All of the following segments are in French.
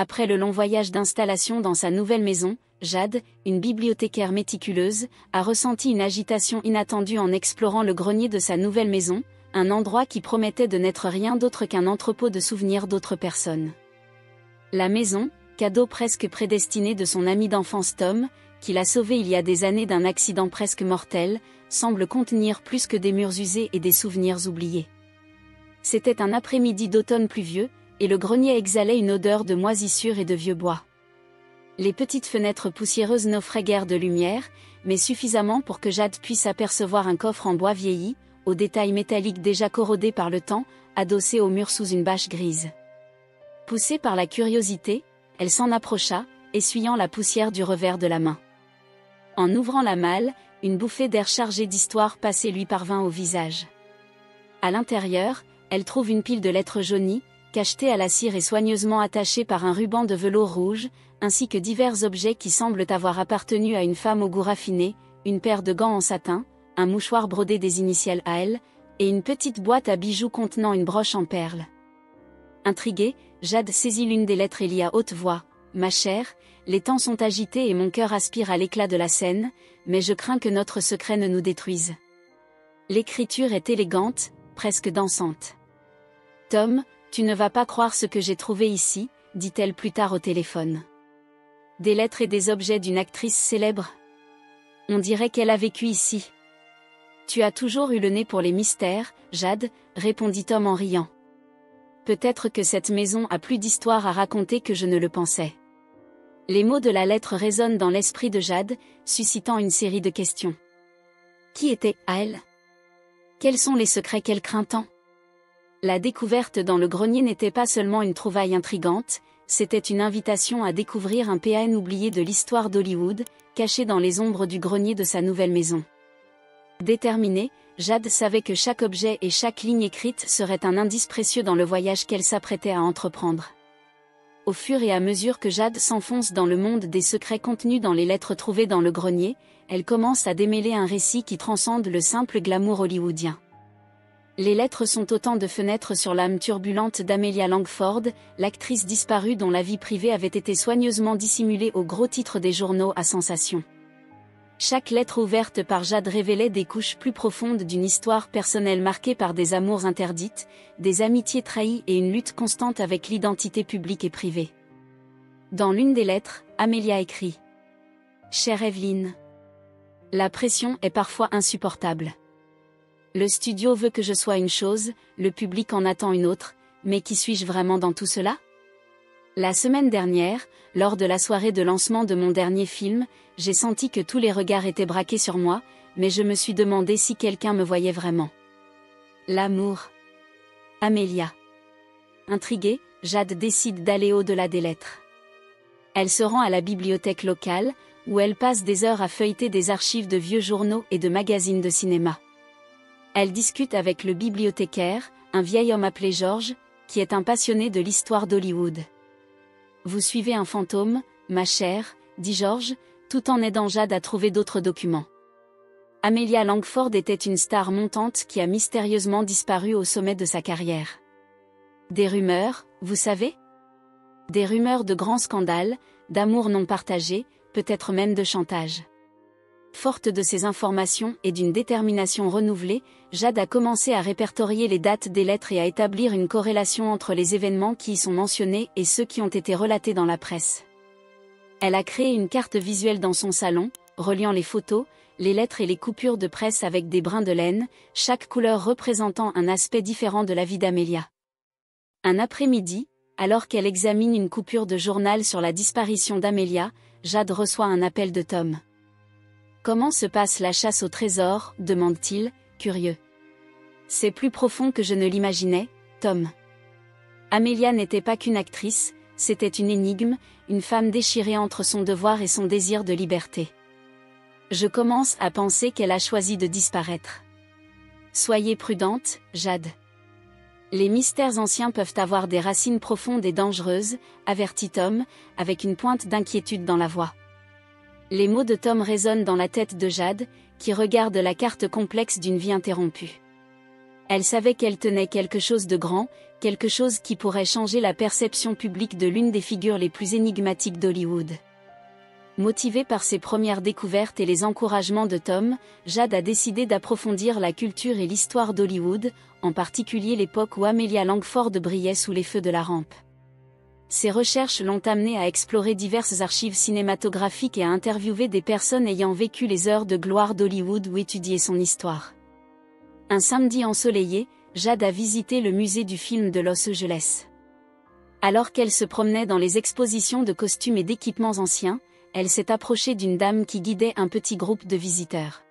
Après le long voyage d'installation dans sa nouvelle maison, Jade, une bibliothécaire méticuleuse, a ressenti une agitation inattendue en explorant le grenier de sa nouvelle maison, un endroit qui promettait de n'être rien d'autre qu'un entrepôt de souvenirs d'autres personnes. La maison, cadeau presque prédestiné de son ami d'enfance Tom, qui l'a sauvé il y a des années d'un accident presque mortel, semble contenir plus que des murs usés et des souvenirs oubliés. C'était un après-midi d'automne pluvieux, et le grenier exhalait une odeur de moisissure et de vieux bois. Les petites fenêtres poussiéreuses n'offraient guère de lumière, mais suffisamment pour que Jade puisse apercevoir un coffre en bois vieilli, aux détails métalliques déjà corrodés par le temps, adossé au mur sous une bâche grise. Poussée par la curiosité, elle s'en approcha, essuyant la poussière du revers de la main. En ouvrant la malle, une bouffée d'air chargé d'histoire passée lui parvint au visage. À l'intérieur, elle trouve une pile de lettres jaunies, cachetées à la cire et soigneusement attachées par un ruban de velours rouge, ainsi que divers objets qui semblent avoir appartenu à une femme au goût raffiné, une paire de gants en satin, un mouchoir brodé des initiales AL, et une petite boîte à bijoux contenant une broche en perles. Intriguée, Jade saisit l'une des lettres et lit à haute voix : « Ma chère, les temps sont agités et mon cœur aspire à l'éclat de la scène, mais je crains que notre secret ne nous détruise. » L'écriture est élégante, presque dansante. « Tom, tu ne vas pas croire ce que j'ai trouvé ici, » dit-elle plus tard au téléphone. « Des lettres et des objets d'une actrice célèbre. On dirait qu'elle a vécu ici. »« Tu as toujours eu le nez pour les mystères, Jade, » répondit Tom en riant. « Peut-être que cette maison a plus d'histoire à raconter que je ne le pensais. » Les mots de la lettre résonnent dans l'esprit de Jade, suscitant une série de questions. Qui était elle ? Quels sont les secrets qu'elle craint tant ? La découverte dans le grenier n'était pas seulement une trouvaille intrigante, c'était une invitation à découvrir un PN oublié de l'histoire d'Hollywood, caché dans les ombres du grenier de sa nouvelle maison. Déterminée, Jade savait que chaque objet et chaque ligne écrite serait un indice précieux dans le voyage qu'elle s'apprêtait à entreprendre. Au fur et à mesure que Jade s'enfonce dans le monde des secrets contenus dans les lettres trouvées dans le grenier, elle commence à démêler un récit qui transcende le simple glamour hollywoodien. Les lettres sont autant de fenêtres sur l'âme turbulente d'Amelia Langford, l'actrice disparue dont la vie privée avait été soigneusement dissimulée au gros titre des journaux à sensation. Chaque lettre ouverte par Jade révélait des couches plus profondes d'une histoire personnelle marquée par des amours interdites, des amitiés trahies et une lutte constante avec l'identité publique et privée. Dans l'une des lettres, Amelia écrit : « Chère Evelyn, la pression est parfois insupportable. Le studio veut que je sois une chose, le public en attend une autre, mais qui suis-je vraiment dans tout cela ? La semaine dernière, lors de la soirée de lancement de mon dernier film, j'ai senti que tous les regards étaient braqués sur moi, mais je me suis demandé si quelqu'un me voyait vraiment. L'amour. Amelia. » Intriguée, Jade décide d'aller au-delà des lettres. Elle se rend à la bibliothèque locale, où elle passe des heures à feuilleter des archives de vieux journaux et de magazines de cinéma. Elle discute avec le bibliothécaire, un vieil homme appelé George, qui est un passionné de l'histoire d'Hollywood. « Vous suivez un fantôme, ma chère, » dit George, tout en aidant Jade à trouver d'autres documents. Amelia Langford était une star montante qui a mystérieusement disparu au sommet de sa carrière. Des rumeurs, vous savez ? Des rumeurs de grands scandales, d'amour non partagé, peut-être même de chantage. Forte de ces informations et d'une détermination renouvelée, Jade a commencé à répertorier les dates des lettres et à établir une corrélation entre les événements qui y sont mentionnés et ceux qui ont été relatés dans la presse. Elle a créé une carte visuelle dans son salon, reliant les photos, les lettres et les coupures de presse avec des brins de laine, chaque couleur représentant un aspect différent de la vie d'Amelia. Un après-midi, alors qu'elle examine une coupure de journal sur la disparition d'Amelia, Jade reçoit un appel de Tom. « Comment se passe la chasse au trésor ?» demande-t-il, curieux. « C'est plus profond que je ne l'imaginais, Tom. » Amelia n'était pas qu'une actrice, c'était une énigme, une femme déchirée entre son devoir et son désir de liberté. Je commence à penser qu'elle a choisi de disparaître. Soyez prudente, Jade. Les mystères anciens peuvent avoir des racines profondes et dangereuses, avertit Tom, avec une pointe d'inquiétude dans la voix. Les mots de Tom résonnent dans la tête de Jade, qui regarde la carte complexe d'une vie interrompue. Elle savait qu'elle tenait quelque chose de grand, Quelque chose qui pourrait changer la perception publique de l'une des figures les plus énigmatiques d'Hollywood. Motivée par ses premières découvertes et les encouragements de Tom, Jade a décidé d'approfondir la culture et l'histoire d'Hollywood, en particulier l'époque où Amelia Langford brillait sous les feux de la rampe. Ses recherches l'ont amenée à explorer diverses archives cinématographiques et à interviewer des personnes ayant vécu les heures de gloire d'Hollywood ou étudié son histoire. Un samedi ensoleillé, Jade a visité le musée du film de Los Angeles. Alors qu'elle se promenait dans les expositions de costumes et d'équipements anciens, elle s'est approchée d'une dame qui guidait un petit groupe de visiteurs.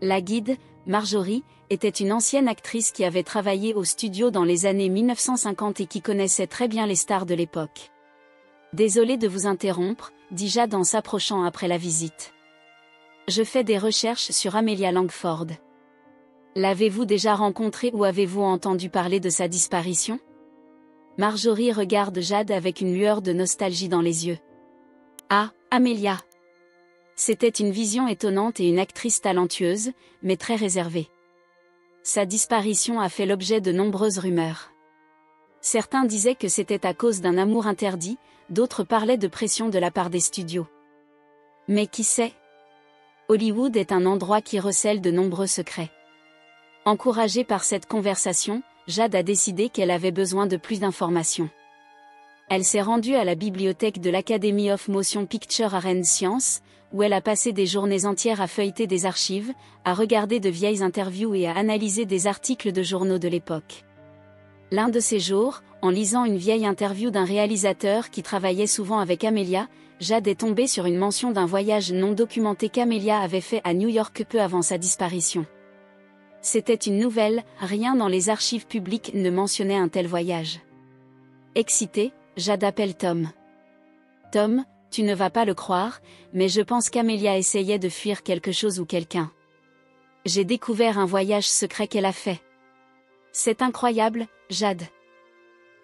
La guide, Marjorie, était une ancienne actrice qui avait travaillé au studio dans les années 1950 et qui connaissait très bien les stars de l'époque. « Désolée de vous interrompre », dit Jade en s'approchant après la visite. « Je fais des recherches sur Amelia Langford. L'avez-vous déjà rencontrée ou avez-vous entendu parler de sa disparition ?» Marjorie regarde Jade avec une lueur de nostalgie dans les yeux. « Ah, Amelia !» C'était une vision étonnante et une actrice talentueuse, mais très réservée. Sa disparition a fait l'objet de nombreuses rumeurs. Certains disaient que c'était à cause d'un amour interdit, d'autres parlaient de pression de la part des studios. Mais qui sait ? Hollywood est un endroit qui recèle de nombreux secrets. Encouragée par cette conversation, Jade a décidé qu'elle avait besoin de plus d'informations. Elle s'est rendue à la bibliothèque de l'Academy of Motion Picture Art and Science, où elle a passé des journées entières à feuilleter des archives, à regarder de vieilles interviews et à analyser des articles de journaux de l'époque. L'un de ces jours, en lisant une vieille interview d'un réalisateur qui travaillait souvent avec Amelia, Jade est tombée sur une mention d'un voyage non documenté qu'Amelia avait fait à New York peu avant sa disparition. C'était une nouvelle, rien dans les archives publiques ne mentionnait un tel voyage. Excitée, Jade appelle Tom. « Tom, tu ne vas pas le croire, mais je pense qu'Amelia essayait de fuir quelque chose ou quelqu'un. J'ai découvert un voyage secret qu'elle a fait. C'est incroyable, Jade.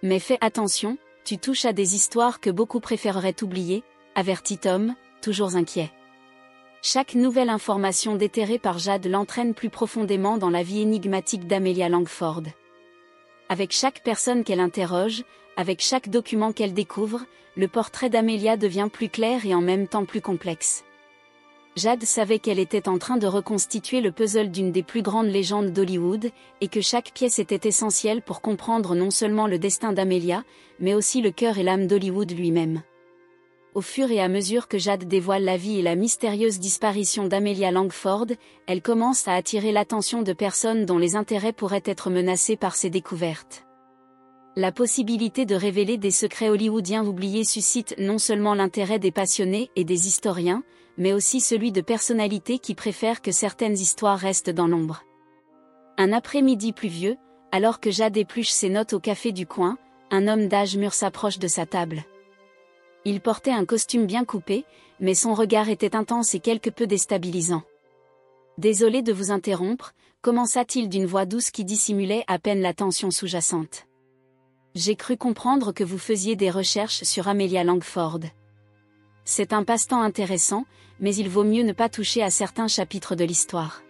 Mais fais attention, tu touches à des histoires que beaucoup préféreraient oublier, avertit Tom, toujours inquiet. Chaque nouvelle information déterrée par Jade l'entraîne plus profondément dans la vie énigmatique d'Amelia Langford. Avec chaque personne qu'elle interroge, avec chaque document qu'elle découvre, le portrait d'Amelia devient plus clair et en même temps plus complexe. Jade savait qu'elle était en train de reconstituer le puzzle d'une des plus grandes légendes d'Hollywood, et que chaque pièce était essentielle pour comprendre non seulement le destin d'Amelia, mais aussi le cœur et l'âme d'Hollywood lui-même. Au fur et à mesure que Jade dévoile la vie et la mystérieuse disparition d'Amelia Langford, elle commence à attirer l'attention de personnes dont les intérêts pourraient être menacés par ses découvertes. La possibilité de révéler des secrets hollywoodiens oubliés suscite non seulement l'intérêt des passionnés et des historiens, mais aussi celui de personnalités qui préfèrent que certaines histoires restent dans l'ombre. Un après-midi pluvieux, alors que Jade épluche ses notes au café du coin, un homme d'âge mûr s'approche de sa table. Il portait un costume bien coupé, mais son regard était intense et quelque peu déstabilisant. « Désolé de vous interrompre », commença-t-il d'une voix douce qui dissimulait à peine la tension sous-jacente. « J'ai cru comprendre que vous faisiez des recherches sur Amelia Langford. C'est un passe-temps intéressant, mais il vaut mieux ne pas toucher à certains chapitres de l'histoire. »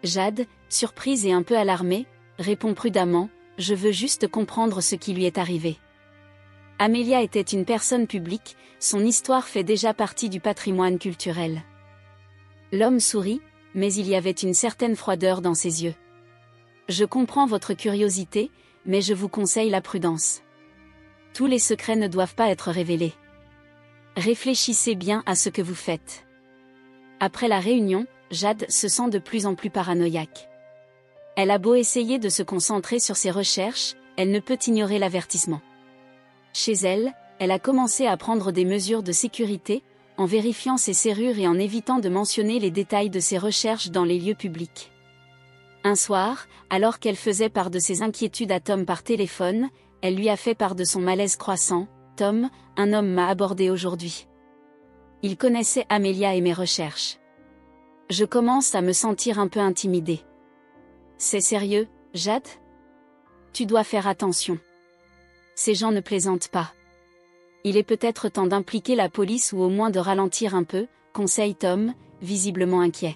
Jade, surprise et un peu alarmée, répond prudemment, « Je veux juste comprendre ce qui lui est arrivé. » Amelia était une personne publique, son histoire fait déjà partie du patrimoine culturel. L'homme sourit, mais il y avait une certaine froideur dans ses yeux. « Je comprends votre curiosité, mais je vous conseille la prudence. Tous les secrets ne doivent pas être révélés. Réfléchissez bien à ce que vous faites. » Après la réunion, Jade se sent de plus en plus paranoïaque. Elle a beau essayer de se concentrer sur ses recherches, elle ne peut ignorer l'avertissement. Chez elle, elle a commencé à prendre des mesures de sécurité, en vérifiant ses serrures et en évitant de mentionner les détails de ses recherches dans les lieux publics. Un soir, alors qu'elle faisait part de ses inquiétudes à Tom par téléphone, elle lui a fait part de son malaise croissant. « Tom, un homme m'a abordé aujourd'hui. Il connaissait Amelia et mes recherches. Je commence à me sentir un peu intimidée. » « C'est sérieux, Jade ? Tu dois faire attention. Ces gens ne plaisantent pas. Il est peut-être temps d'impliquer la police ou au moins de ralentir un peu, conseille Tom, visiblement inquiet.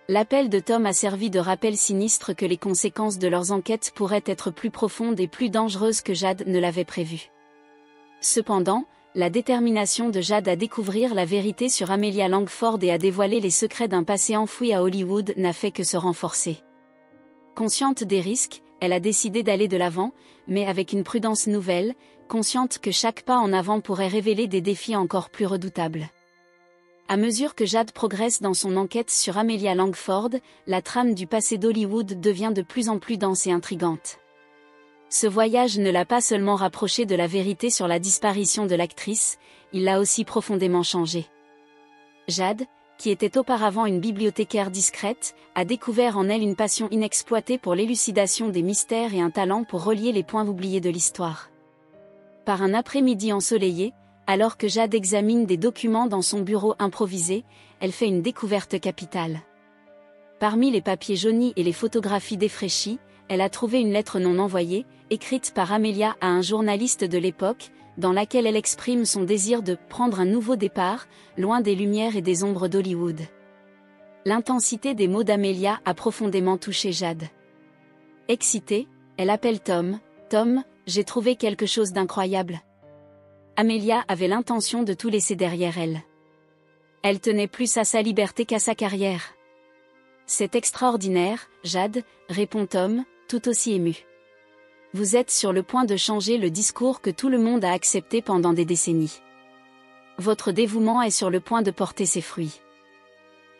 L'appel de Tom a servi de rappel sinistre que les conséquences de leurs enquêtes pourraient être plus profondes et plus dangereuses que Jade ne l'avait prévu. Cependant, la détermination de Jade à découvrir la vérité sur Amelia Langford et à dévoiler les secrets d'un passé enfoui à Hollywood n'a fait que se renforcer. Consciente des risques, elle a décidé d'aller de l'avant, mais avec une prudence nouvelle, consciente que chaque pas en avant pourrait révéler des défis encore plus redoutables. À mesure que Jade progresse dans son enquête sur Amelia Langford, la trame du passé d'Hollywood devient de plus en plus dense et intrigante. Ce voyage ne l'a pas seulement rapprochée de la vérité sur la disparition de l'actrice, il l'a aussi profondément changée. Jade, qui était auparavant une bibliothécaire discrète, a découvert en elle une passion inexploitée pour l'élucidation des mystères et un talent pour relier les points oubliés de l'histoire. Par un après-midi ensoleillé, alors que Jade examine des documents dans son bureau improvisé, elle fait une découverte capitale. Parmi les papiers jaunis et les photographies défraîchies, elle a trouvé une lettre non envoyée, écrite par Amelia à un journaliste de l'époque, dans laquelle elle exprime son désir de « prendre un nouveau départ », loin des lumières et des ombres d'Hollywood. L'intensité des mots d'Amelia a profondément touché Jade. Excitée, elle appelle Tom. « Tom, j'ai trouvé quelque chose d'incroyable. » Amelia avait l'intention de tout laisser derrière elle. Elle tenait plus à sa liberté qu'à sa carrière. « C'est extraordinaire, Jade, » répond Tom, tout aussi ému. « Vous êtes sur le point de changer le discours que tout le monde a accepté pendant des décennies. Votre dévouement est sur le point de porter ses fruits. »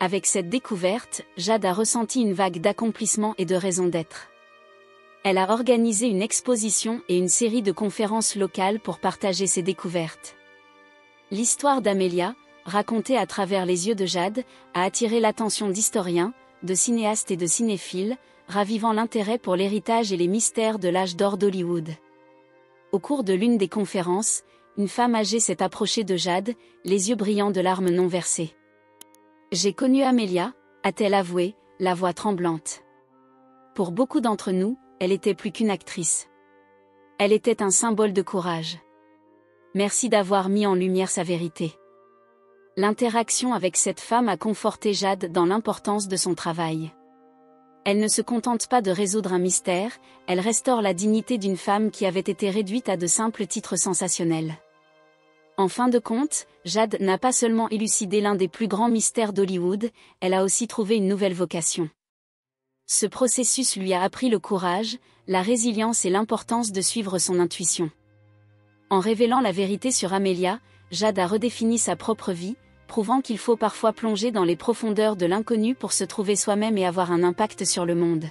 Avec cette découverte, Jade a ressenti une vague d'accomplissement et de raison d'être. Elle a organisé une exposition et une série de conférences locales pour partager ses découvertes. L'histoire d'Amelia, racontée à travers les yeux de Jade, a attiré l'attention d'historiens, de cinéastes et de cinéphiles, ravivant l'intérêt pour l'héritage et les mystères de l'âge d'or d'Hollywood. Au cours de l'une des conférences, une femme âgée s'est approchée de Jade, les yeux brillants de larmes non versées. « J'ai connu Amelia », a-t-elle avoué, la voix tremblante. Pour beaucoup d'entre nous, elle était plus qu'une actrice. Elle était un symbole de courage. Merci d'avoir mis en lumière sa vérité. L'interaction avec cette femme a conforté Jade dans l'importance de son travail. Elle ne se contente pas de résoudre un mystère, elle restaure la dignité d'une femme qui avait été réduite à de simples titres sensationnels. En fin de compte, Jade n'a pas seulement élucidé l'un des plus grands mystères d'Hollywood, elle a aussi trouvé une nouvelle vocation. Ce processus lui a appris le courage, la résilience et l'importance de suivre son intuition. En révélant la vérité sur Amelia, Jade a redéfini sa propre vie, prouvant qu'il faut parfois plonger dans les profondeurs de l'inconnu pour se trouver soi-même et avoir un impact sur le monde.